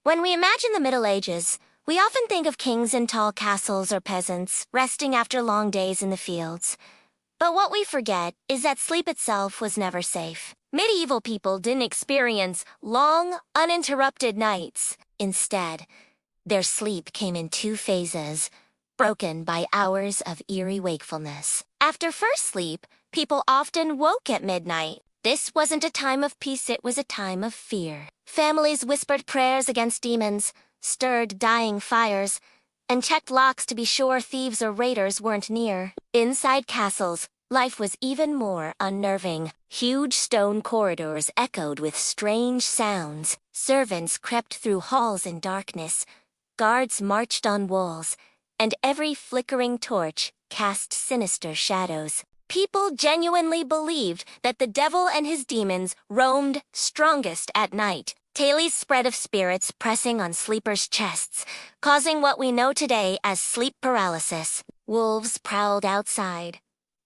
When we imagine the Middle Ages, we often think of kings in tall castles or peasants resting after long days in the fields. But what we forget is that sleep itself was never safe. Medieval people didn't experience long, uninterrupted nights. Instead, their sleep came in two phases, broken by hours of eerie wakefulness. After first sleep, people often woke at midnight. This wasn't a time of peace, it was a time of fear. Families whispered prayers against demons, stirred dying fires, and checked locks to be sure thieves or raiders weren't near. Inside castles, life was even more unnerving. Huge stone corridors echoed with strange sounds. Servants crept through halls in darkness. Guards marched on walls, and every flickering torch cast sinister shadows. People genuinely believed that the devil and his demons roamed strongest at night. Tales spread of spirits pressing on sleepers' chests, causing what we know today as sleep paralysis. Wolves prowled outside.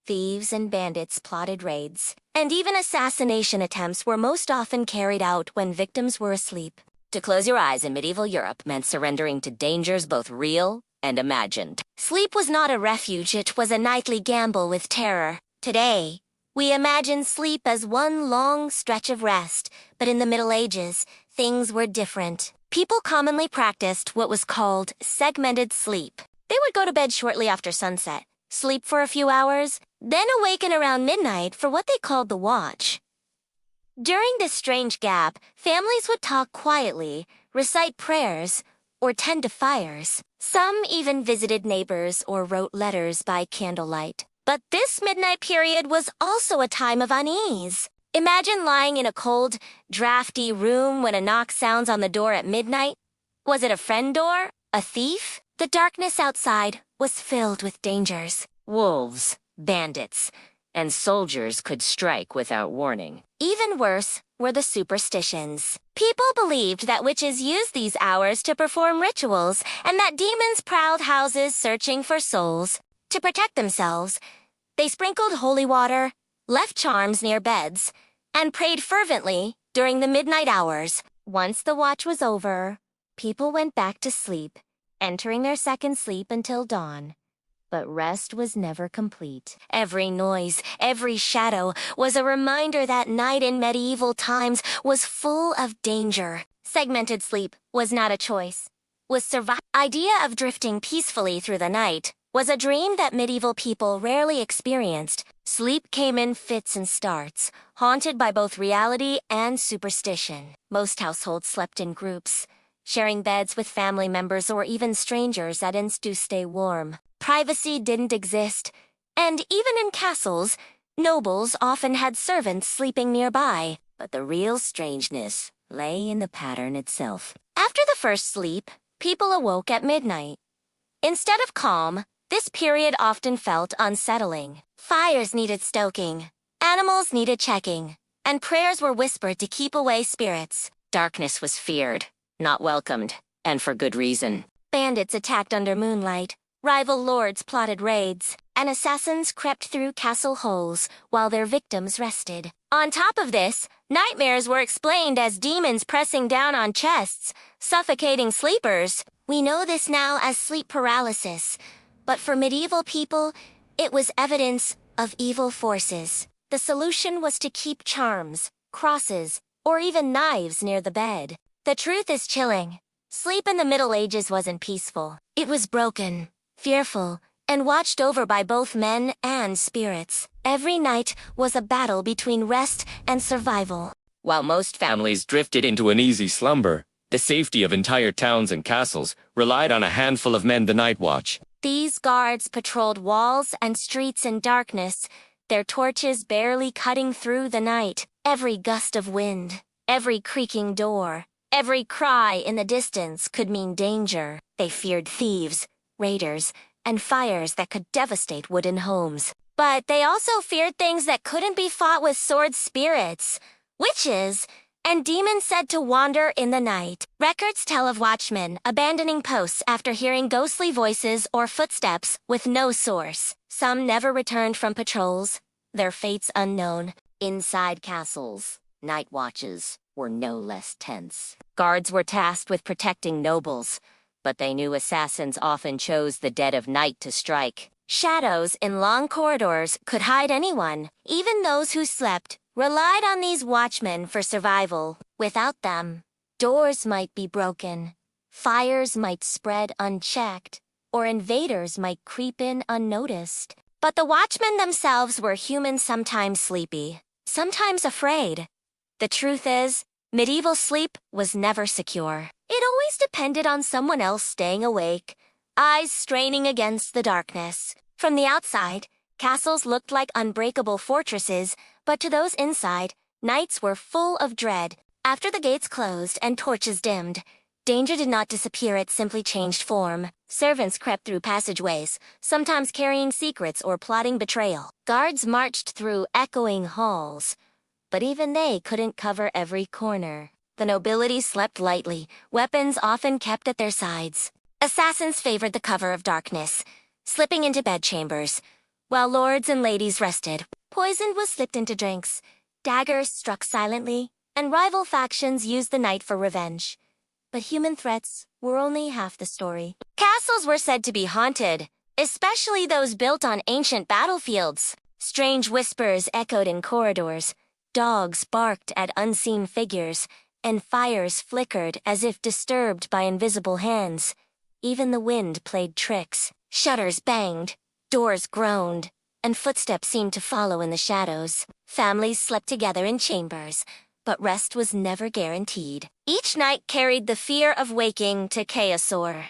Thieves and bandits plotted raids. And even assassination attempts were most often carried out when victims were asleep. To close your eyes in medieval Europe meant surrendering to dangers both real and imagined. Sleep was not a refuge, it was a nightly gamble with terror. Today, we imagine sleep as one long stretch of rest, but in the Middle Ages, things were different. People commonly practiced what was called segmented sleep. They would go to bed shortly after sunset, sleep for a few hours, then awaken around midnight for what they called the watch. During this strange gap, families would talk quietly, recite prayers, or tend to fires. Some even visited neighbors or wrote letters by candlelight. But this midnight period was also a time of unease. Imagine lying in a cold, drafty room when a knock sounds on the door at midnight. Was it a friend door? A thief? The darkness outside was filled with dangers. Wolves, bandits, and soldiers could strike without warning. Even worse were the superstitions. People believed that witches used these hours to perform rituals and that demons prowled houses searching for souls. To protect themselves, they sprinkled holy water, left charms near beds, and prayed fervently during the midnight hours. Once the watch was over, people went back to sleep, entering their second sleep until dawn. But rest was never complete. Every noise, every shadow was a reminder that night in medieval times was full of danger. Segmented sleep was not a choice. Idea of drifting peacefully through the night was a dream that medieval people rarely experienced. Sleep came in fits and starts, haunted by both reality and superstition. Most households slept in groups, sharing beds with family members or even strangers at inns to stay warm. Privacy didn't exist, and even in castles, nobles often had servants sleeping nearby. But the real strangeness lay in the pattern itself. After the first sleep, people awoke at midnight. Instead of calm, this period often felt unsettling. Fires needed stoking, animals needed checking, and prayers were whispered to keep away spirits. Darkness was feared, not welcomed, and for good reason. Bandits attacked under moonlight. Rival lords plotted raids, and assassins crept through castle holes while their victims rested. On top of this, nightmares were explained as demons pressing down on chests, suffocating sleepers. We know this now as sleep paralysis, but for medieval people, it was evidence of evil forces. The solution was to keep charms, crosses, or even knives near the bed. The truth is chilling. Sleep in the Middle Ages wasn't peaceful. It was broken, fearful, and watched over by both men and spirits. Every night was a battle between rest and survival. While most families drifted into an easy slumber, the safety of entire towns and castles relied on a handful of men the night watch. These guards patrolled walls and streets in darkness, their torches barely cutting through the night. Every gust of wind, every creaking door, every cry in the distance could mean danger. They feared thieves, raiders, and fires that could devastate wooden homes. But they also feared things that couldn't be fought with sword spirits, witches, and demons said to wander in the night. Records tell of watchmen abandoning posts after hearing ghostly voices or footsteps with no source. Some never returned from patrols, their fates unknown. Inside castles, Night watches were no less tense. Guards were tasked with protecting nobles, but they knew assassins often chose the dead of night to strike. Shadows in long corridors could hide anyone. Even those who slept relied on these watchmen for survival. Without them, doors might be broken, fires might spread unchecked, or invaders might creep in unnoticed. But the watchmen themselves were human, sometimes sleepy, sometimes afraid. The truth is, medieval sleep was never secure. It always depended on someone else staying awake, eyes straining against the darkness. From the outside, castles looked like unbreakable fortresses, but to those inside, nights were full of dread. After the gates closed and torches dimmed, danger did not disappear, it simply changed form. Servants crept through passageways, sometimes carrying secrets or plotting betrayal. Guards marched through echoing halls, but even they couldn't cover every corner. The nobility slept lightly, weapons often kept at their sides. Assassins favored the cover of darkness, slipping into bedchambers, while lords and ladies rested. Poison was slipped into drinks, daggers struck silently, and rival factions used the night for revenge. But human threats were only half the story. Castles were said to be haunted, especially those built on ancient battlefields. Strange whispers echoed in corridors, dogs barked at unseen figures, and fires flickered as if disturbed by invisible hands. Even the wind played tricks. Shutters banged, doors groaned, and footsteps seemed to follow in the shadows. Families slept together in chambers, but rest was never guaranteed. Each night carried the fear of waking to chaos or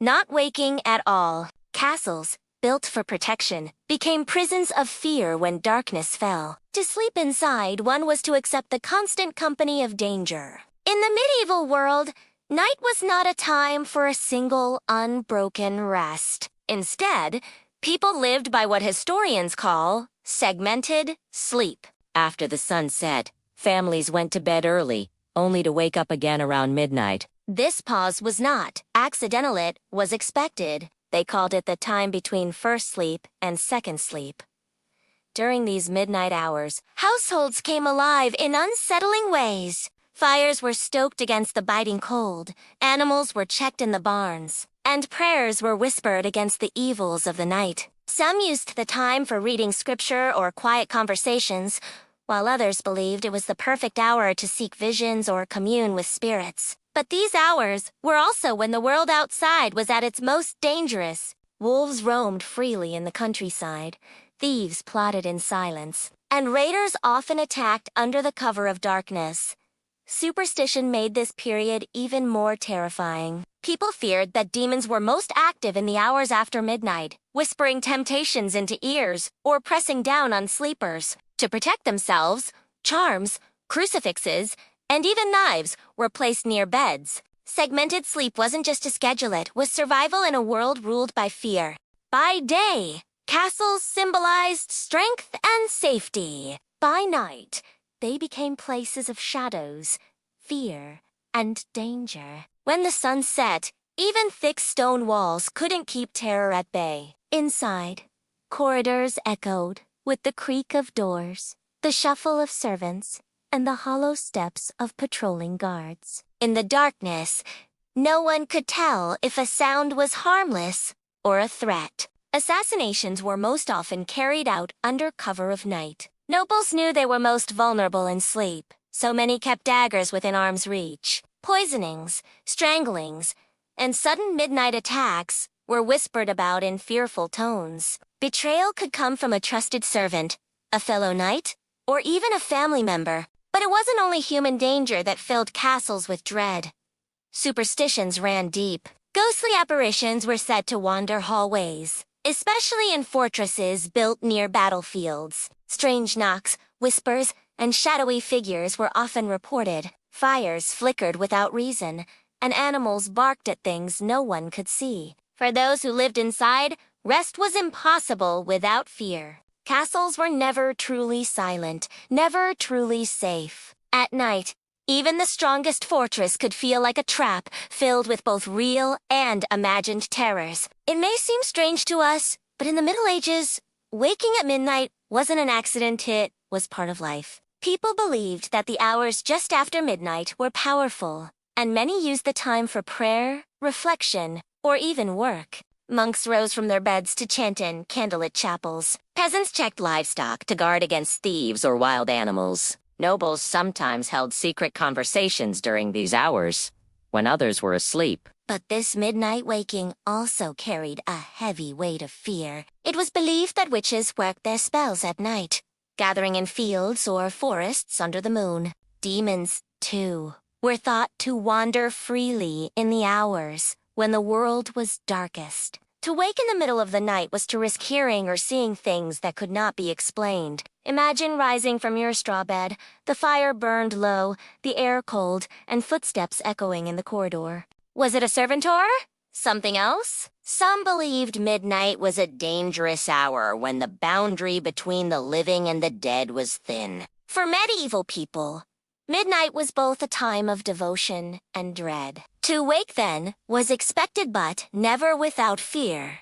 not waking at all. Castles, built for protection, became prisons of fear when darkness fell. To sleep inside, one was to accept the constant company of danger. In the medieval world, night was not a time for a single, unbroken rest. Instead, people lived by what historians call segmented sleep. After the sun set, families went to bed early, only to wake up again around midnight. This pause was not accidental, it was expected. They called it the time between first sleep and second sleep. During these midnight hours, households came alive in unsettling ways. Fires were stoked against the biting cold, animals were checked in the barns, and prayers were whispered against the evils of the night. Some used the time for reading scripture or quiet conversations, while others believed it was the perfect hour to seek visions or commune with spirits. But these hours were also when the world outside was at its most dangerous. Wolves roamed freely in the countryside, thieves plotted in silence, and raiders often attacked under the cover of darkness. Superstition made this period even more terrifying. People feared that demons were most active in the hours after midnight, whispering temptations into ears or pressing down on sleepers. To protect themselves, charms, crucifixes, and even knives were placed near beds. Segmented sleep wasn't just a schedule, it was survival in a world ruled by fear. By day, castles symbolized strength and safety. By night, they became places of shadows, fear, and danger. When the sun set, even thick stone walls couldn't keep terror at bay. Inside, corridors echoed with the creak of doors, the shuffle of servants, and the hollow steps of patrolling guards. In the darkness, no one could tell if a sound was harmless or a threat. Assassinations were most often carried out under cover of night. Nobles knew they were most vulnerable in sleep, so many kept daggers within arm's reach. Poisonings, stranglings, and sudden midnight attacks were whispered about in fearful tones. Betrayal could come from a trusted servant, a fellow knight, or even a family member. But it wasn't only human danger that filled castles with dread. Superstitions ran deep. Ghostly apparitions were said to wander hallways, especially in fortresses built near battlefields. Strange knocks, whispers, and shadowy figures were often reported. Fires flickered without reason, and animals barked at things no one could see. For those who lived inside, rest was impossible without fear. Castles were never truly silent, never truly safe. At night, even the strongest fortress could feel like a trap filled with both real and imagined terrors. It may seem strange to us, but in the Middle Ages, waking at midnight wasn't an accident, it was part of life. People believed that the hours just after midnight were powerful, and many used the time for prayer, reflection, or even work. Monks rose from their beds to chant in candlelit chapels. Peasants checked livestock to guard against thieves or wild animals. Nobles sometimes held secret conversations during these hours, when others were asleep. But this midnight waking also carried a heavy weight of fear. It was believed that witches worked their spells at night, gathering in fields or forests under the moon. Demons, too, were thought to wander freely in the hours when the world was darkest. To wake in the middle of the night was to risk hearing or seeing things that could not be explained. Imagine rising from your straw bed, the fire burned low, the air cold, and footsteps echoing in the corridor. Was it a servitor? Something else? Some believed midnight was a dangerous hour when the boundary between the living and the dead was thin. For medieval people, midnight was both a time of devotion and dread. To wake then was expected but never without fear.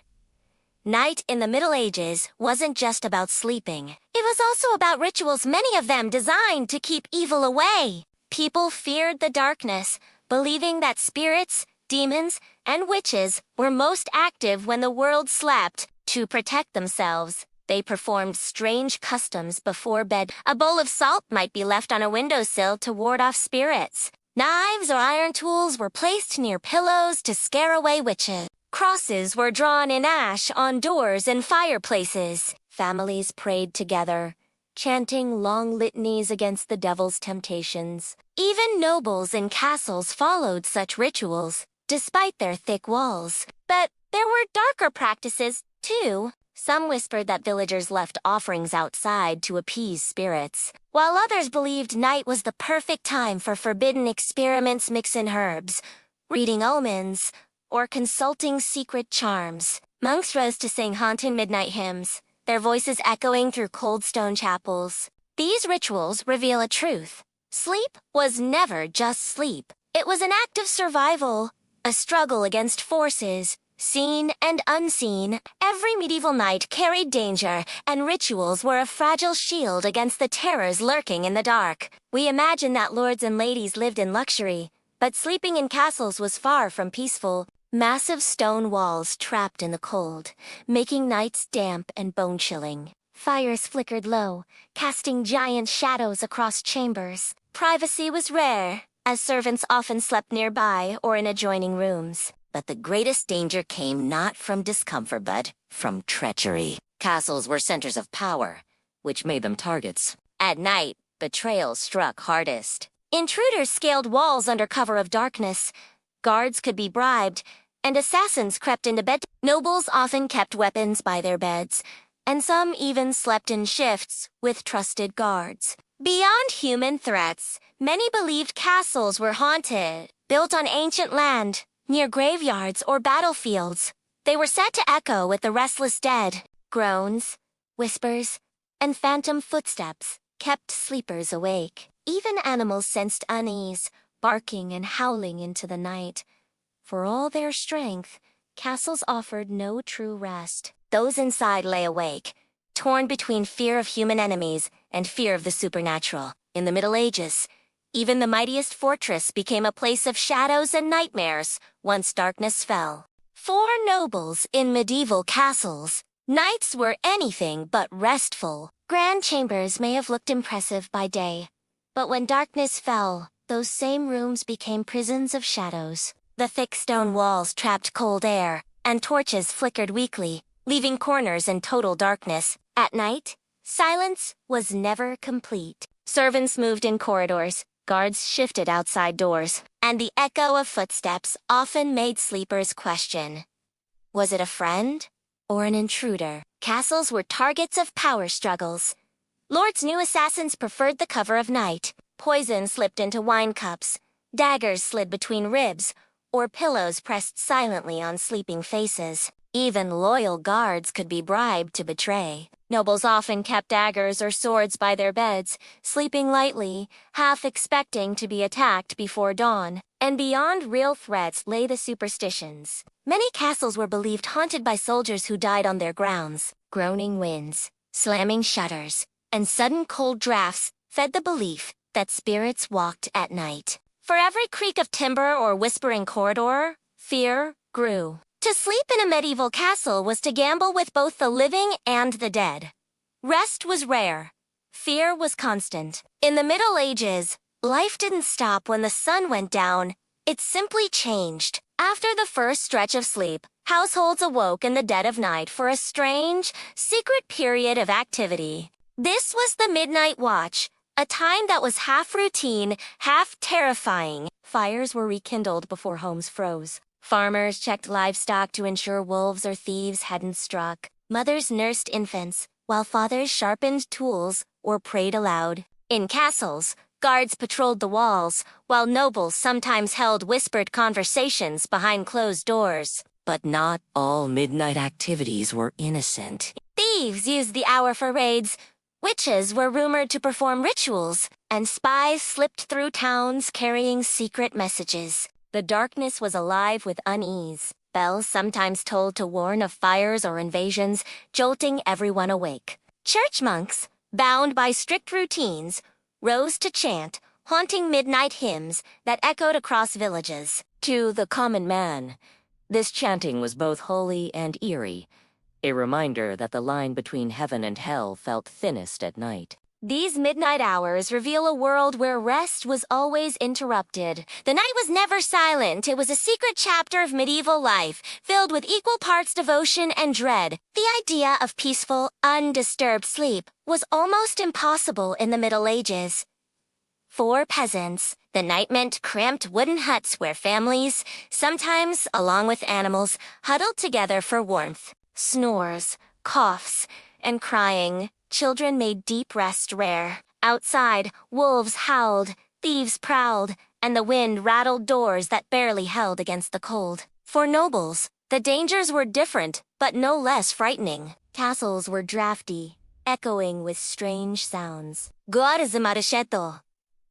Night in the Middle Ages wasn't just about sleeping. It was also about rituals, many of them designed to keep evil away. People feared the darkness, believing that spirits, demons, and witches were most active when the world slept. To protect themselves, they performed strange customs before bed. A bowl of salt might be left on a windowsill to ward off spirits. Knives or iron tools were placed near pillows to scare away witches. Crosses were drawn in ash on doors and fireplaces. Families prayed together, chanting long litanies against the devil's temptations. Even nobles in castles followed such rituals, despite their thick walls. But there were darker practices, too. Some whispered that villagers left offerings outside to appease spirits, while others believed night was the perfect time for forbidden experiments mixing herbs, reading omens, or consulting secret charms. Monks rose to sing haunting midnight hymns, their voices echoing through cold stone chapels. These rituals reveal a truth. Sleep was never just sleep. It was an act of survival, a struggle against forces, seen and unseen. Every medieval night carried danger, and rituals were a fragile shield against the terrors lurking in the dark. We imagine that lords and ladies lived in luxury, but sleeping in castles was far from peaceful. Massive stone walls trapped in the cold, making nights damp and bone-chilling. Fires flickered low, casting giant shadows across chambers. Privacy was rare, as servants often slept nearby or in adjoining rooms. But the greatest danger came not from discomfort but from treachery. Castles were centers of power, which made them targets. At night, betrayal struck hardest. Intruders scaled walls under cover of darkness. Guards could be bribed, and assassins crept into bed. Nobles often kept weapons by their beds, and some even slept in shifts with trusted guards. Beyond human threats, many believed castles were haunted, built on ancient land, near graveyards or battlefields. They were said to echo with the restless dead. Groans, whispers, and phantom footsteps kept sleepers awake. Even animals sensed unease, barking and howling into the night. For all their strength, castles offered no true rest. Those inside lay awake, torn between fear of human enemies and fear of the supernatural. In the Middle Ages, even the mightiest fortress became a place of shadows and nightmares once darkness fell. For nobles in medieval castles, nights were anything but restful. Grand chambers may have looked impressive by day, but when darkness fell, those same rooms became prisons of shadows. The thick stone walls trapped cold air, and torches flickered weakly, leaving corners in total darkness. At night, silence was never complete. Servants moved in corridors, guards shifted outside doors, and the echo of footsteps often made sleepers question. Was it a friend or an intruder? Castles were targets of power struggles. Lords knew assassins preferred the cover of night. Poison slipped into wine cups, daggers slid between ribs, or pillows pressed silently on sleeping faces. Even loyal guards could be bribed to betray. Nobles often kept daggers or swords by their beds, sleeping lightly, half expecting to be attacked before dawn. And beyond real threats lay the superstitions. Many castles were believed haunted by soldiers who died on their grounds. Groaning winds, slamming shutters, and sudden cold drafts fed the belief that spirits walked at night. For every creak of timber or whispering corridor, fear grew. To sleep in a medieval castle was to gamble with both the living and the dead. Rest was rare. Fear was constant. In the Middle Ages, life didn't stop when the sun went down. It simply changed. After the first stretch of sleep, households awoke in the dead of night for a strange, secret period of activity. This was the midnight watch, a time that was half routine, half terrifying. Fires were rekindled before homes froze. Farmers checked livestock to ensure wolves or thieves hadn't struck. Mothers nursed infants, while fathers sharpened tools or prayed aloud. In castles, guards patrolled the walls, while nobles sometimes held whispered conversations behind closed doors. But not all midnight activities were innocent. Thieves used the hour for raids. Witches were rumored to perform rituals, and spies slipped through towns carrying secret messages. The darkness was alive with unease. Bells sometimes tolled to warn of fires or invasions, jolting everyone awake. Church monks, bound by strict routines, rose to chant, haunting midnight hymns that echoed across villages. To the common man, this chanting was both holy and eerie, a reminder that the line between heaven and hell felt thinnest at night. These midnight hours reveal a world where rest was always interrupted. The night was never silent. It was a secret chapter of medieval life, filled with equal parts devotion and dread. The idea of peaceful, undisturbed sleep was almost impossible in the Middle Ages. For peasants, the night meant cramped wooden huts where families, sometimes along with animals, huddled together for warmth. Snores, coughs, and crying. Children made deep rest rare. Outside, wolves howled, thieves prowled, and the wind rattled doors that barely held against the cold. For nobles, the dangers were different, but no less frightening. Castles were drafty, echoing with strange sounds. Guardamarasceto.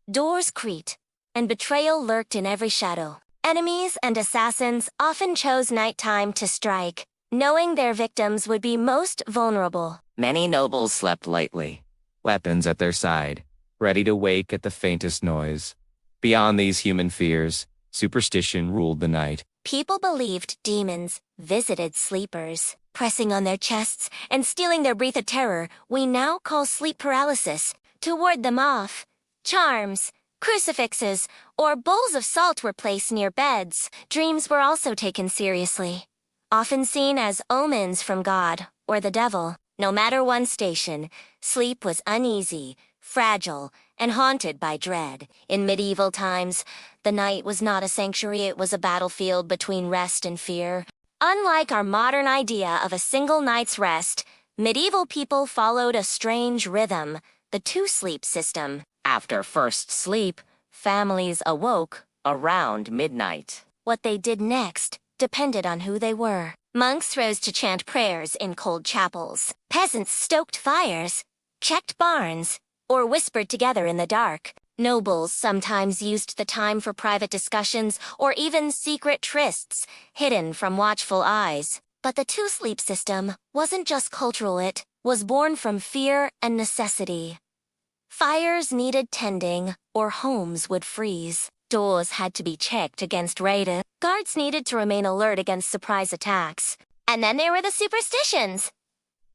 Doors creaked, and betrayal lurked in every shadow. Enemies and assassins often chose nighttime to strike, knowing their victims would be most vulnerable. Many nobles slept lightly, weapons at their side, ready to wake at the faintest noise. Beyond these human fears, superstition ruled the night. People believed demons visited sleepers, pressing on their chests and stealing their breath of terror we now call sleep paralysis. To ward them off, charms, crucifixes, or bowls of salt were placed near beds. Dreams were also taken seriously, often seen as omens from God or the devil. No matter one's station, sleep was uneasy, fragile, and haunted by dread. In medieval times, the night was not a sanctuary, it was a battlefield between rest and fear. Unlike our modern idea of a single night's rest, medieval people followed a strange rhythm, the two-sleep system. After first sleep, families awoke around midnight. What they did next depended on who they were. Monks rose to chant prayers in cold chapels. Peasants stoked fires, checked barns, or whispered together in the dark. Nobles sometimes used the time for private discussions or even secret trysts, hidden from watchful eyes. But the two-sleep system wasn't just cultural, it was born from fear and necessity. Fires needed tending, or homes would freeze. Doors had to be checked against raiders. Guards needed to remain alert against surprise attacks. And then there were the superstitions.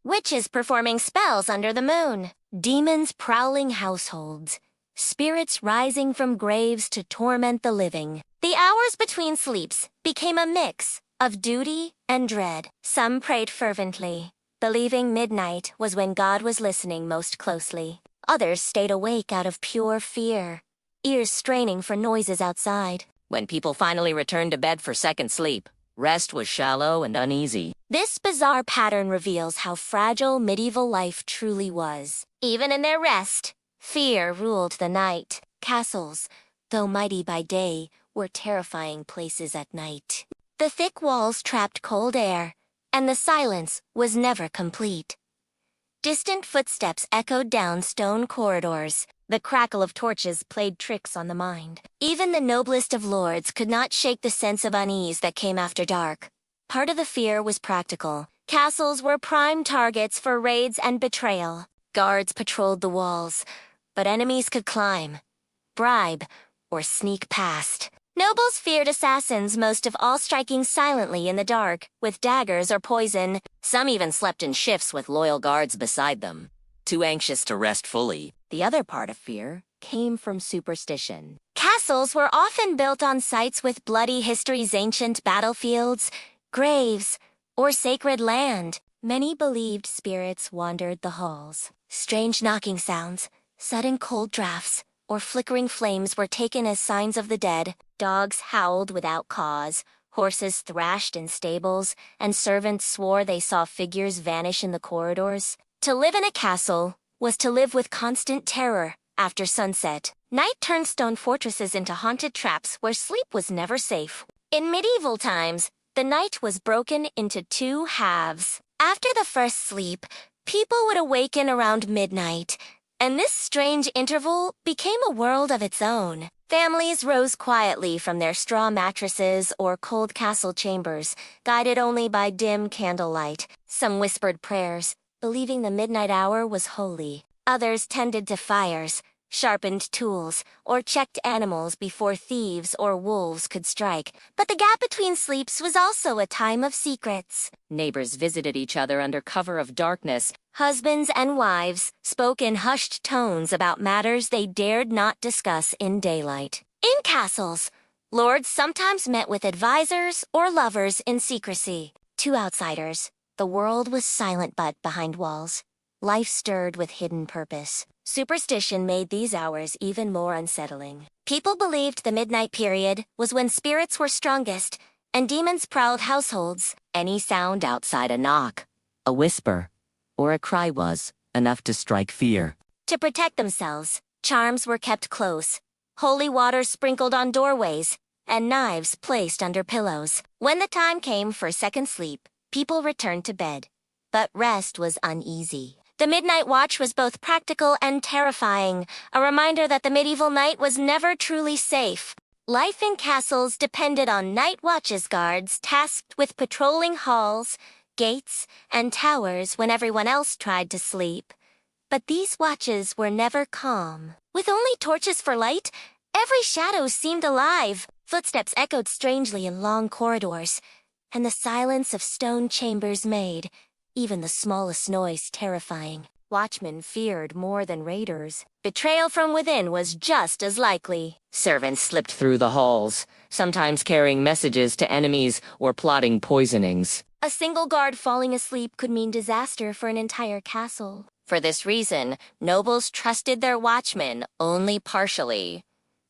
Witches performing spells under the moon. Demons prowling households. Spirits rising from graves to torment the living. The hours between sleeps became a mix of duty and dread. Some prayed fervently, believing midnight was when God was listening most closely. Others stayed awake out of pure fear, ears straining for noises outside. When people finally returned to bed for second sleep, rest was shallow and uneasy. This bizarre pattern reveals how fragile medieval life truly was. Even in their rest, fear ruled the night. Castles, though mighty by day, were terrifying places at night. The thick walls trapped cold air, and the silence was never complete. Distant footsteps echoed down stone corridors. The crackle of torches played tricks on the mind. Even the noblest of lords could not shake the sense of unease that came after dark. Part of the fear was practical. Castles were prime targets for raids and betrayal. Guards patrolled the walls, but enemies could climb, bribe, or sneak past. Nobles feared assassins, most of all striking silently in the dark, with daggers or poison. Some even slept in shifts with loyal guards beside them, too anxious to rest fully. The other part of fear came from superstition. Castles were often built on sites with bloody history's ancient battlefields, graves, or sacred land. Many believed spirits wandered the halls. Strange knocking sounds, sudden cold drafts, or flickering flames were taken as signs of the dead. Dogs howled without cause, horses thrashed in stables, and servants swore they saw figures vanish in the corridors. To live in a castle was to live with constant terror after sunset. Night turned stone fortresses into haunted traps where sleep was never safe. In medieval times, the night was broken into two halves. After the first sleep, people would awaken around midnight, and this strange interval became a world of its own. Families rose quietly from their straw mattresses or cold castle chambers, guided only by dim candlelight. Some whispered prayers, believing the midnight hour was holy. Others tended to fires, sharpened tools, or checked animals before thieves or wolves could strike. But the gap between sleeps was also a time of secrets. Neighbors visited each other under cover of darkness. Husbands and wives spoke in hushed tones about matters they dared not discuss in daylight. In castles, lords sometimes met with advisors or lovers in secrecy. To outsiders, the world was silent but behind walls. Life stirred with hidden purpose. Superstition made these hours even more unsettling. People believed the midnight period was when spirits were strongest and demons prowled households. Any sound outside a knock, a whisper, or a cry was enough to strike fear. To protect themselves, charms were kept close, holy water sprinkled on doorways, and knives placed under pillows. When the time came for second sleep, people returned to bed. But rest was uneasy. The midnight watch was both practical and terrifying, a reminder that the medieval night was never truly safe. Life in castles depended on night watches guards tasked with patrolling halls, gates, and towers when everyone else tried to sleep. But these watches were never calm. With only torches for light, every shadow seemed alive. Footsteps echoed strangely in long corridors, and the silence of stone chambers made even the smallest noise terrifying. Watchmen feared more than raiders. Betrayal from within was just as likely. Servants slipped through the halls, sometimes carrying messages to enemies or plotting poisonings. A single guard falling asleep could mean disaster for an entire castle. For this reason, nobles trusted their watchmen only partially,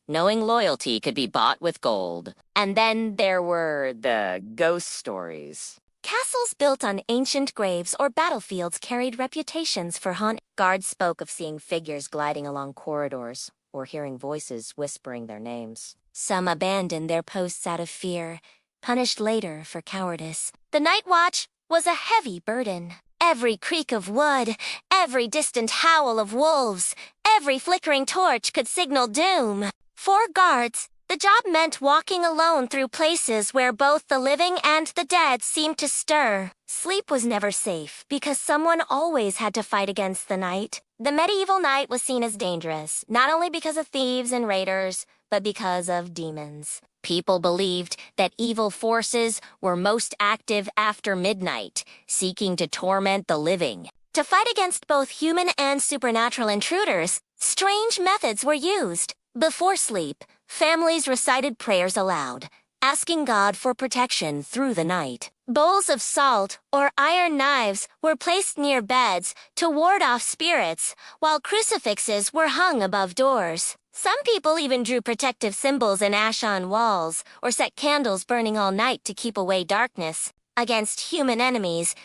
knowing loyalty could be bought with gold. And then there were the ghost stories. Castles built on ancient graves or battlefields carried reputations for haunt. Guards spoke of seeing figures gliding along corridors or hearing voices whispering their names. Some abandoned their posts out of fear, punished later for cowardice. The night watch was a heavy burden. Every creak of wood, every distant howl of wolves, every flickering torch could signal doom. For guards, the job meant walking alone through places where both the living and the dead seemed to stir. Sleep was never safe because someone always had to fight against the night. The medieval night was seen as dangerous, not only because of thieves and raiders, but because of demons. People believed that evil forces were most active after midnight, seeking to torment the living. To fight against both human and supernatural intruders, strange methods were used. Before sleep, families recited prayers aloud, asking God for protection through the night. Bowls of salt or iron knives were placed near beds to ward off spirits, while crucifixes were hung above doors. Some people even drew protective symbols in ash on walls or set candles burning all night to keep away darkness. Against human enemies,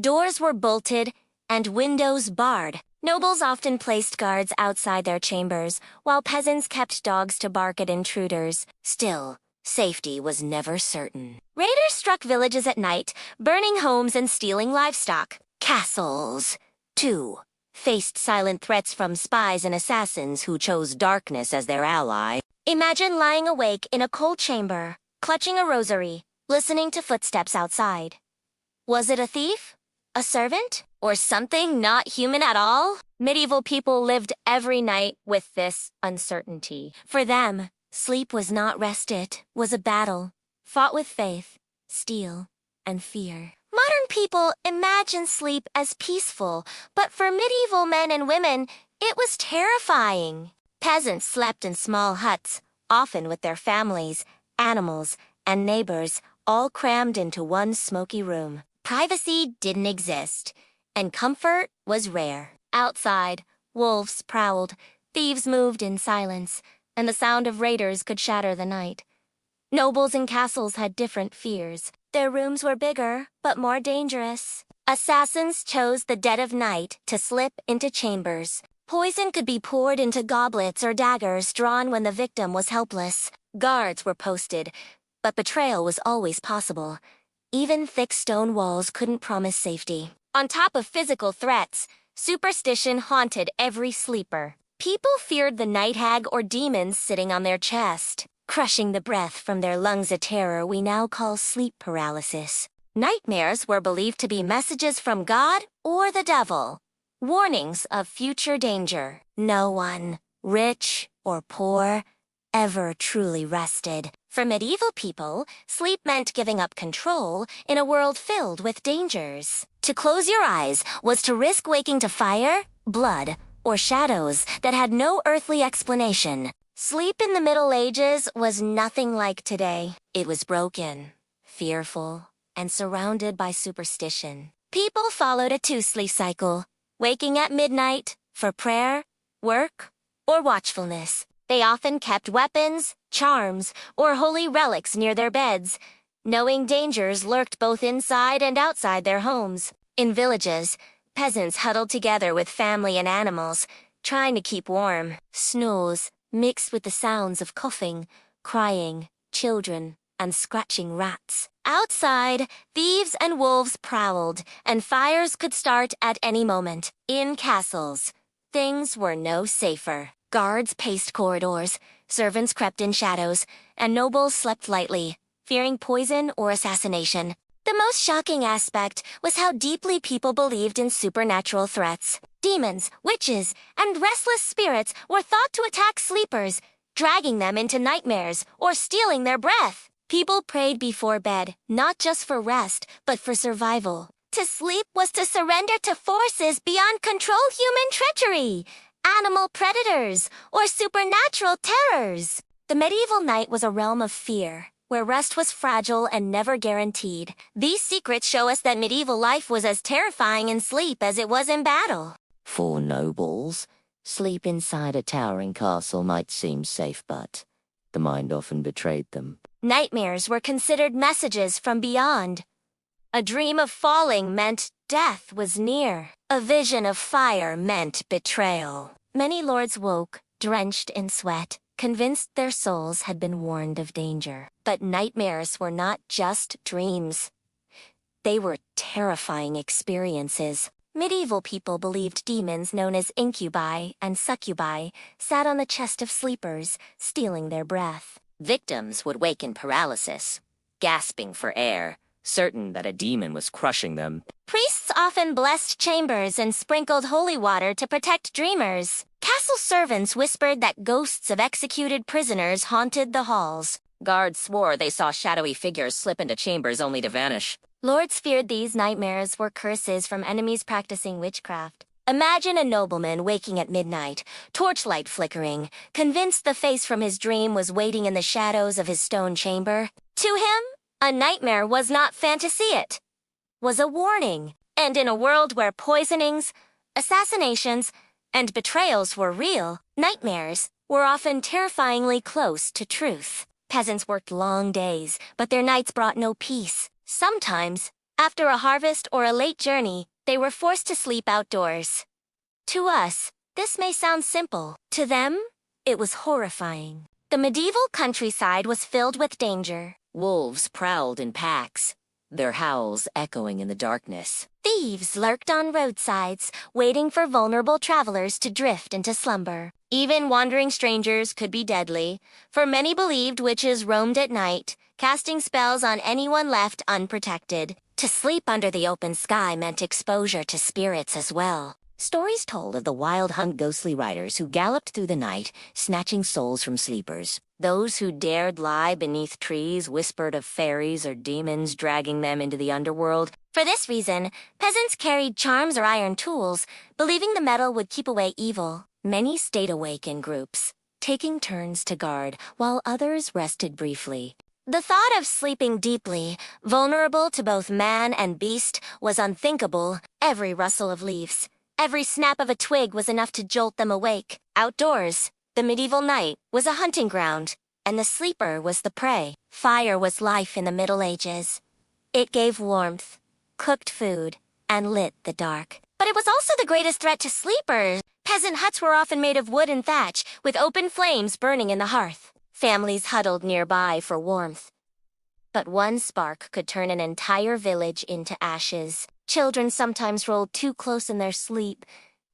doors were bolted and windows barred. Nobles often placed guards outside their chambers, while peasants kept dogs to bark at intruders. Still, safety was never certain. Raiders struck villages at night, burning homes and stealing livestock. Castles, too, faced silent threats from spies and assassins who chose darkness as their ally. Imagine lying awake in a cold chamber, clutching a rosary, listening to footsteps outside. Was it a thief? A servant? Or something not human at all? Medieval people lived every night with this uncertainty. For them, sleep was not rest, it was a battle, fought with faith, steel, and fear. Modern people imagine sleep as peaceful, but for medieval men and women, it was terrifying. Peasants slept in small huts, often with their families, animals, and neighbors, all crammed into one smoky room. Privacy didn't exist, and comfort was rare. Outside, wolves prowled, thieves moved in silence, and the sound of raiders could shatter the night. Nobles and castles had different fears. Their rooms were bigger, but more dangerous. Assassins chose the dead of night to slip into chambers. Poison could be poured into goblets or daggers drawn when the victim was helpless. Guards were posted, but betrayal was always possible. Even thick stone walls couldn't promise safety. On top of physical threats, superstition haunted every sleeper. People feared the night hag or demons sitting on their chest, crushing the breath from their lungs, a terror we now call sleep paralysis. Nightmares were believed to be messages from God or the devil, warnings of future danger. No one, rich or poor, ever truly rested. For medieval people, sleep meant giving up control in a world filled with dangers. To close your eyes was to risk waking to fire, blood, or shadows that had no earthly explanation. Sleep in the Middle Ages was nothing like today. It was broken, fearful, and surrounded by superstition. People followed a two-sleep cycle, waking at midnight for prayer, work, or watchfulness. They often kept weapons, charms, or holy relics near their beds, knowing dangers lurked both inside and outside their homes. In villages, peasants huddled together with family and animals, trying to keep warm. Snores mixed with the sounds of coughing, crying, children, and scratching rats. Outside, thieves and wolves prowled, and fires could start at any moment. In castles, things were no safer. Guards paced corridors, servants crept in shadows, and nobles slept lightly, fearing poison or assassination. The most shocking aspect was how deeply people believed in supernatural threats. Demons, witches, and restless spirits were thought to attack sleepers, dragging them into nightmares or stealing their breath. People prayed before bed, not just for rest, but for survival. To sleep was to surrender to forces beyond control, human treachery, animal predators, or supernatural terrors. The medieval night was a realm of fear, where rest was fragile and never guaranteed. These secrets show us that medieval life was as terrifying in sleep as it was in battle. For nobles, sleep inside a towering castle might seem safe, but the mind often betrayed them. Nightmares were considered messages from beyond. A dream of falling meant death was near. A vision of fire meant betrayal. Many lords woke, drenched in sweat, convinced their souls had been warned of danger. But nightmares were not just dreams. They were terrifying experiences. Medieval people believed demons known as incubi and succubi sat on the chest of sleepers, stealing their breath. Victims would wake in paralysis, gasping for air, certain that a demon was crushing them. Priests often blessed chambers and sprinkled holy water to protect dreamers. Castle servants whispered that ghosts of executed prisoners haunted the halls. Guards swore they saw shadowy figures slip into chambers only to vanish. Lords feared these nightmares were curses from enemies practicing witchcraft. Imagine a nobleman waking at midnight, torchlight flickering, convinced the face from his dream was waiting in the shadows of his stone chamber. To him, a nightmare was not fantasy, it was a warning. And in a world where poisonings, assassinations, and betrayals were real, nightmares were often terrifyingly close to truth. Peasants worked long days, but their nights brought no peace. Sometimes, after a harvest or a late journey, they were forced to sleep outdoors. To us, this may sound simple. To them, it was horrifying. The medieval countryside was filled with danger. Wolves prowled in packs, their howls echoing in the darkness. Thieves lurked on roadsides, waiting for vulnerable travelers to drift into slumber. Even wandering strangers could be deadly, for many believed witches roamed at night, casting spells on anyone left unprotected. To sleep under the open sky meant exposure to spirits as well. Stories told of the wild hunt ghostly riders who galloped through the night, snatching souls from sleepers. Those who dared lie beneath trees whispered of fairies or demons dragging them into the underworld. For this reason, peasants carried charms or iron tools, believing the metal would keep away evil. Many stayed awake in groups, taking turns to guard, while others rested briefly. The thought of sleeping deeply, vulnerable to both man and beast, was unthinkable. Every rustle of leaves, every snap of a twig was enough to jolt them awake. Outdoors, the medieval night was a hunting ground, and the sleeper was the prey. Fire was life in the Middle Ages. It gave warmth, cooked food, and lit the dark. But it was also the greatest threat to sleepers. Peasant huts were often made of wood and thatch, with open flames burning in the hearth. Families huddled nearby for warmth. But one spark could turn an entire village into ashes. Children sometimes rolled too close in their sleep,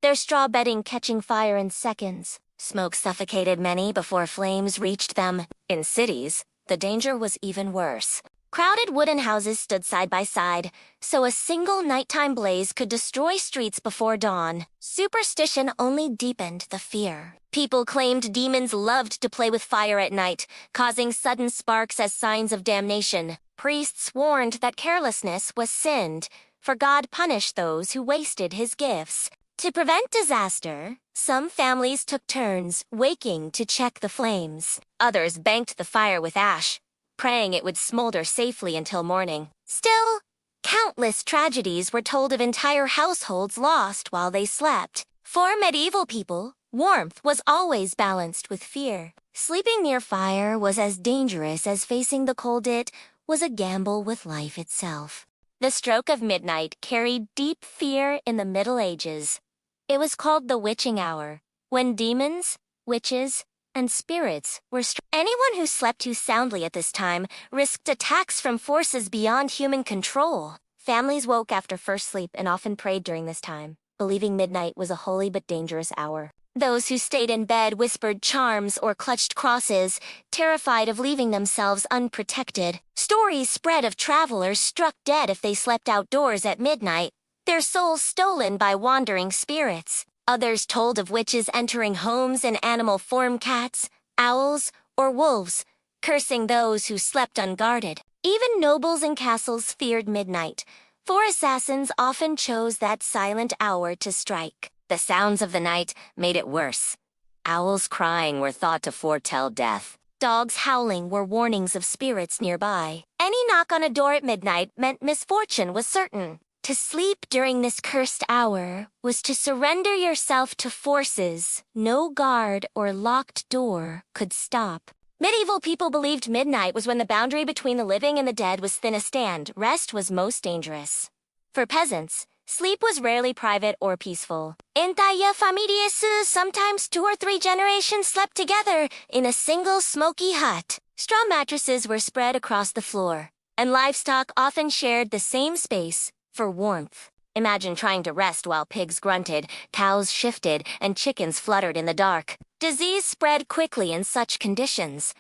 their straw bedding catching fire in seconds. Smoke suffocated many before flames reached them. In cities, the danger was even worse. Crowded wooden houses stood side by side, so a single nighttime blaze could destroy streets before dawn. Superstition only deepened the fear. People claimed demons loved to play with fire at night, causing sudden sparks as signs of damnation. Priests warned that carelessness was sinned, for God punished those who wasted his gifts. To prevent disaster, some families took turns waking to check the flames. Others banked the fire with ash, praying it would smolder safely until morning. Still, countless tragedies were told of entire households lost while they slept. For medieval people, warmth was always balanced with fear. Sleeping near fire was as dangerous as facing the cold. It was a gamble with life itself. The stroke of midnight carried deep fear in the Middle Ages. It was called the witching hour, when demons, witches, and spirits were anyone who slept too soundly at this time risked attacks from forces beyond human control. Families woke after first sleep and often prayed during this time, believing midnight was a holy but dangerous hour. Those who stayed in bed whispered charms or clutched crosses, terrified of leaving themselves unprotected. Stories spread of travelers struck dead if they slept outdoors at midnight, their souls stolen by wandering spirits. Others told of witches entering homes in animal form, cats, owls, or wolves, cursing those who slept unguarded. Even nobles and castles feared midnight, for assassins often chose that silent hour to strike. The sounds of the night made it worse. Owls crying were thought to foretell death. Dogs howling were warnings of spirits nearby. Any knock on a door at midnight meant misfortune was certain. To sleep during this cursed hour was to surrender yourself to forces no guard or locked door could stop. Medieval people believed midnight was when the boundary between the living and the dead was thinnest and rest was most dangerous. For peasants, sleep was rarely private or peaceful. Entire families, sometimes 2 or 3 generations, slept together in a single smoky hut. Straw mattresses were spread across the floor, and livestock often shared the same space for warmth. Imagine trying to rest while pigs grunted, cows shifted, and chickens fluttered in the dark. Disease spread quickly in such conditions.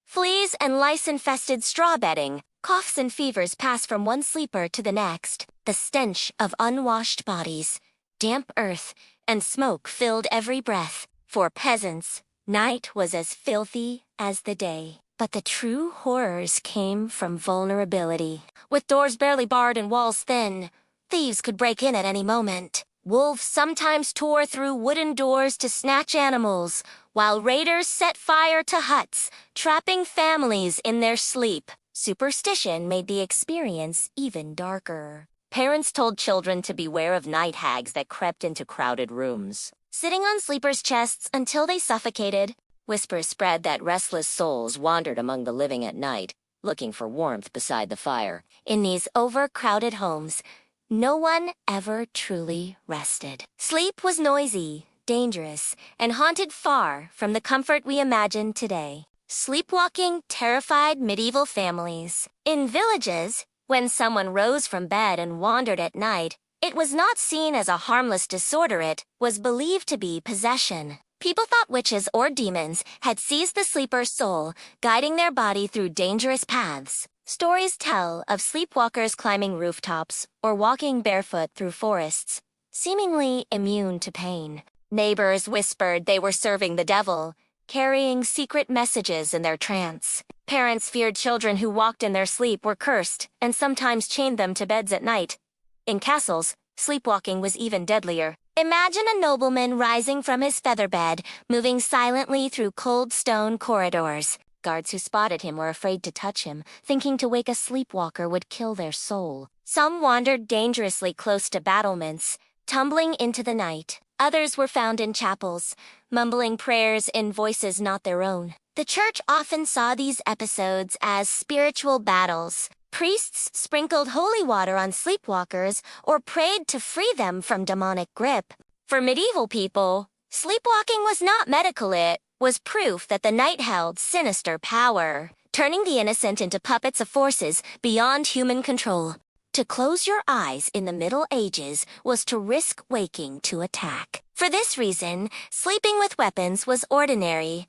Fleas and lice-infested straw bedding, coughs and fevers passed from one sleeper to the next. The stench of unwashed bodies, damp earth, and smoke filled every breath. For peasants, night was as filthy as the day. But the true horrors came from vulnerability. With doors barely barred and walls thin, thieves could break in at any moment. Wolves sometimes tore through wooden doors to snatch animals, while raiders set fire to huts, trapping families in their sleep. Superstition made the experience even darker. Parents told children to beware of night hags that crept into crowded rooms, sitting on sleepers' chests until they suffocated. Whispers spread that restless souls wandered among the living at night, looking for warmth beside the fire. In these overcrowded homes, no one ever truly rested. Sleep was noisy, dangerous, and haunted far from the comfort we imagine today. Sleepwalking terrified medieval families. In villages, when someone rose from bed and wandered at night, it was not seen as a harmless disorder. It was believed to be possession. People thought witches or demons had seized the sleeper's soul, guiding their body through dangerous paths. Stories tell of sleepwalkers climbing rooftops or walking barefoot through forests, seemingly immune to pain. Neighbors whispered they were serving the devil, carrying secret messages in their trance. Parents feared children who walked in their sleep were cursed and sometimes chained them to beds at night. In castles, sleepwalking was even deadlier. Imagine a nobleman rising from his feather bed, moving silently through cold stone corridors. Guards who spotted him were afraid to touch him, thinking to wake a sleepwalker would kill their soul. Some wandered dangerously close to battlements, tumbling into the night. Others were found in chapels, mumbling prayers in voices not their own. The church often saw these episodes as spiritual battles. Priests sprinkled holy water on sleepwalkers or prayed to free them from demonic grip. For medieval people, sleepwalking was not medical, it was proof that the night held sinister power, turning the innocent into puppets of forces beyond human control. To close your eyes in the Middle Ages was to risk waking to attack. For this reason, sleeping with weapons was ordinary.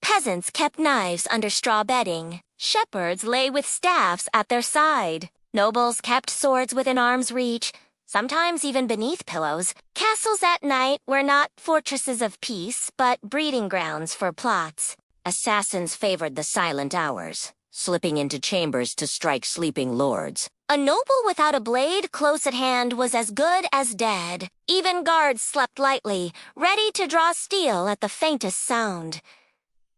Peasants kept knives under straw bedding. Shepherds lay with staffs at their side. Nobles kept swords within arm's reach, sometimes even beneath pillows. Castles at night were not fortresses of peace, but breeding grounds for plots. Assassins favored the silent hours, slipping into chambers to strike sleeping lords. A noble without a blade close at hand was as good as dead. Even guards slept lightly, ready to draw steel at the faintest sound.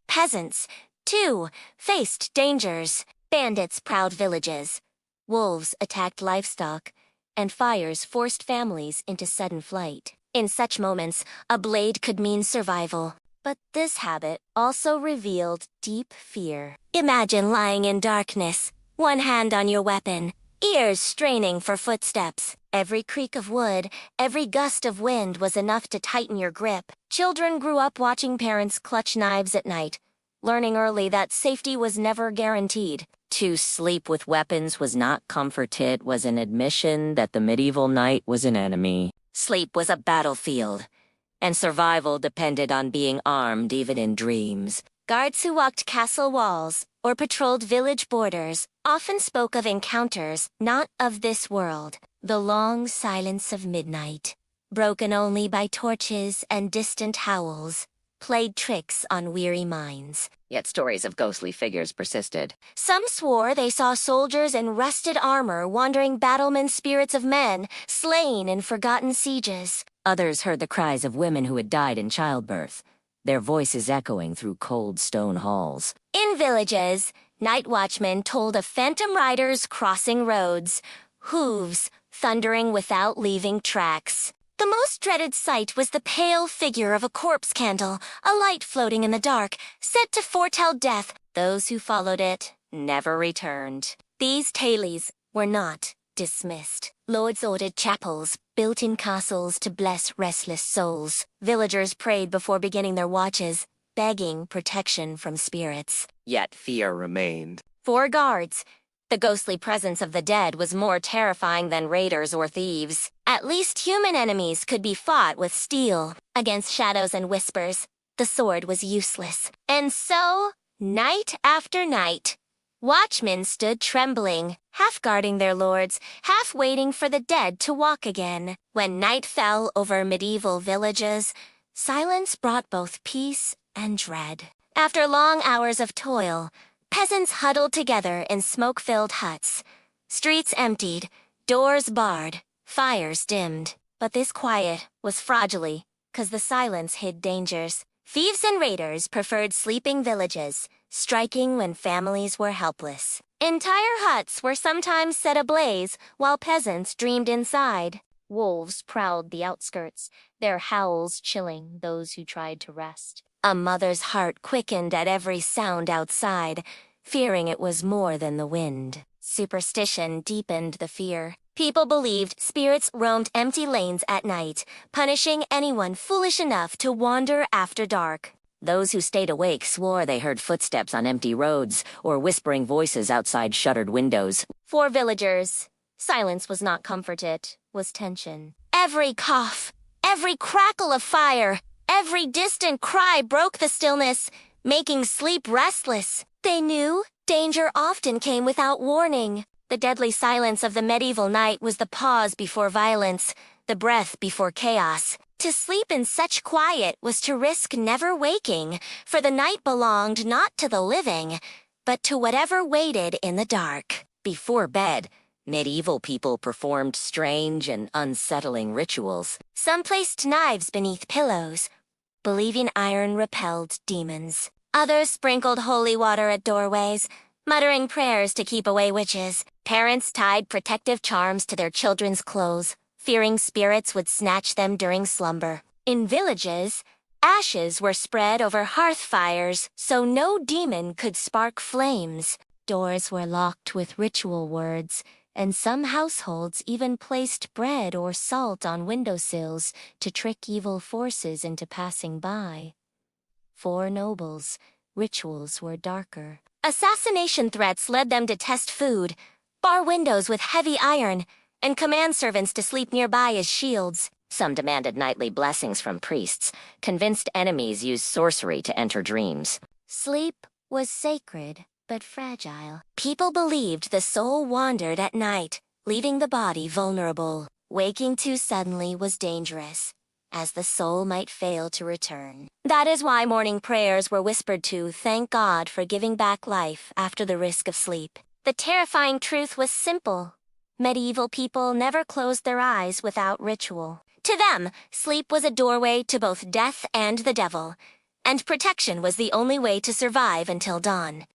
Peasants, too, faced dangers. Bandits prowled villages. Wolves attacked livestock, and fires forced families into sudden flight. In such moments, a blade could mean survival. But this habit also revealed deep fear. Imagine lying in darkness, one hand on your weapon, ears straining for footsteps. Every creak of wood, every gust of wind was enough to tighten your grip. Children grew up watching parents clutch knives at night, learning early that safety was never guaranteed. To sleep with weapons was not comfort, it was an admission that the medieval night was an enemy. Sleep was a battlefield, and survival depended on being armed even in dreams. Guards who walked castle walls or patrolled village borders often spoke of encounters not of this world. The long silence of midnight, broken only by torches and distant howls, played tricks on weary minds. Yet stories of ghostly figures persisted. Some swore they saw soldiers in rusted armor wandering battlement spirits of men, slain in forgotten sieges. Others heard the cries of women who had died in childbirth, their voices echoing through cold stone halls. In villages, night watchmen told of phantom riders crossing roads, hooves thundering without leaving tracks. The most dreaded sight was the pale figure of a corpse candle, a light floating in the dark, said to foretell death. Those who followed it never returned. These tales were not dismissed. Lords ordered chapels, built in castles to bless restless souls. Villagers prayed before beginning their watches, begging protection from spirits. Yet fear remained. For guards, the ghostly presence of the dead was more terrifying than raiders or thieves. At least human enemies could be fought with steel. Against shadows and whispers, the sword was useless. And so, night after night, watchmen stood trembling, half guarding their lords, half waiting for the dead to walk again. When night fell over medieval villages, silence brought both peace and dread. After long hours of toil, peasants huddled together in smoke-filled huts. Streets emptied, doors barred, fires dimmed. But this quiet was fragile, 'cause the silence hid dangers. Thieves and raiders preferred sleeping villages, striking when families were helpless. Entire huts were sometimes set ablaze while peasants dreamed inside. Wolves prowled the outskirts, their howls chilling those who tried to rest. A mother's heart quickened at every sound outside, fearing it was more than the wind. Superstition deepened the fear. People believed spirits roamed empty lanes at night, punishing anyone foolish enough to wander after dark. Those who stayed awake swore they heard footsteps on empty roads or whispering voices outside shuttered windows. For villagers, silence was not comfort, it was tension. Every cough, every crackle of fire, every distant cry broke the stillness, making sleep restless. They knew danger often came without warning. The deadly silence of the medieval night was the pause before violence, the breath before chaos. To sleep in such quiet was to risk never waking, for the night belonged not to the living, but to whatever waited in the dark. Before bed, medieval people performed strange and unsettling rituals. Some placed knives beneath pillows, believing iron repelled demons. Others sprinkled holy water at doorways, muttering prayers to keep away witches. Parents tied protective charms to their children's clothes, fearing spirits would snatch them during slumber. In villages, ashes were spread over hearth fires so no demon could spark flames. Doors were locked with ritual words, and some households even placed bread or salt on windowsills to trick evil forces into passing by. For nobles, rituals were darker. Assassination threats led them to test food, bar windows with heavy iron, and command servants to sleep nearby as shields. Some demanded nightly blessings from priests, convinced enemies used sorcery to enter dreams. Sleep was sacred, but fragile. People believed the soul wandered at night, leaving the body vulnerable. Waking too suddenly was dangerous, as the soul might fail to return. That is why morning prayers were whispered to thank God for giving back life after the risk of sleep. The terrifying truth was simple. Medieval people never closed their eyes without ritual. To them, sleep was a doorway to both death and the devil, and protection was the only way to survive until dawn.